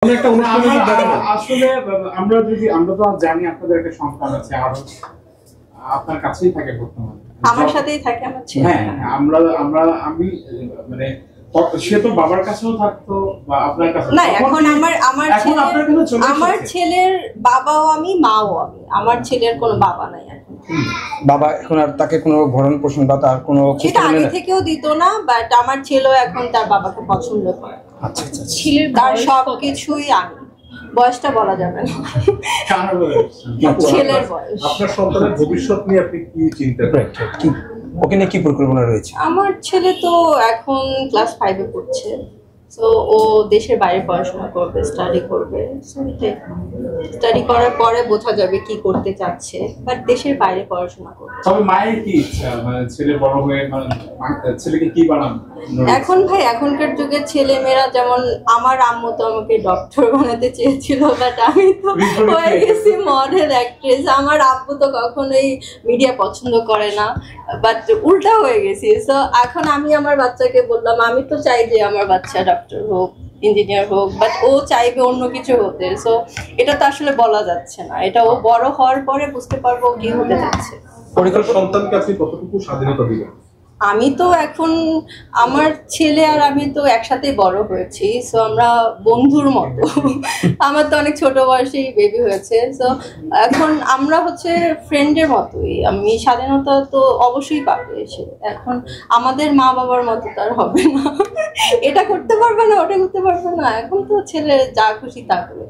আসলে আমরা তো জানি আপনাদের একটা সন্তান আছে, আর আপনার কাছেই থাকে বর্তমানে, আমার সাথেই থাকে আমার ছেলে। হ্যাঁ, আমি মানে সে তো বাবার কাছেও থাকতো বা আপনার কাছে না, এখন আমার ছেলের বাবাও আমি, মাও আমি। আমার ছেলের কোনো বাবা নাই এখন। বাবা এখন আর তাকে কোনো ভরণ পোষণ বা তার কোনো সেটা আগে থেকেও দিত না, বাট আমার ছেলেও এখন তার বাবাকে পছন্দ করে। আচ্ছা আচ্ছা, ছেলের তার সবকিছুই আমি। বয়সটা বলা যাবে না, ছেলের বয়স। আপনার সন্তানের ভবিষ্যৎ নিয়ে আপনি কি চিন্তা করেন? ওকে নিয়ে কি পরিকল্পনা রয়েছে? আমার ছেলে তো এখন ক্লাস 5-এ পড়ছে, তো ও দেশের বাইরে পড়াশোনা করবে, স্টাডি করবে। স্টাডি করার পরে বোঝা যাবে কি করতে চাচ্ছে, বাট দেশের বাইরে পড়াশোনা করবে। তবে মায়ের কি ইচ্ছা, মানে ছেলে বড় হয়ে ছেলেকে কি বানান? এখন ভাই, এখনকার যুগের ছেলে মেয়েরা যেমন, আমার আম্মু তো আমাকে ডক্টর বানাতে চেয়েছিল, বাট আমি তো হয়ে গেছি মডেল অ্যাক্ট্রেস। আমার আব্বু তো কখনোই মিডিয়া পছন্দ করে না, বাট উল্টা হয়ে গেছি। সো এখন আমি আমার বাচ্চাকে বললাম, আমি তো চাই যে আমার বাচ্চা ডক্টর হোক, ইঞ্জিনিয়ার হোক, বাট ও চাইবে অন্য কিছু হতে। সো এটা তো আসলে বলা যাচ্ছে না, এটা ও বড় হওয়ার পরে বুঝতে পারবো কি হতে যাচ্ছে। সন্তানকে আপনি কতটুকু স্বাধীনতা দিবেন? আমি তো এখন, আমার ছেলে আর আমি তো একসাথে বড় হয়েছি, সো আমরা বন্ধুর মতো। আমার তো অনেক ছোট বয়সেই বেবি হয়েছে, সো এখন আমরা হচ্ছে ফ্রেন্ডের মতোই। আমি স্বাধীনতা তো অবশ্যই পাবে সে। এখন আমাদের মা বাবার মতো তার হবে না, এটা করতে পারবে না, ওটা করতে পারবে না। এখন তো ছেলে যা খুশি তা করে।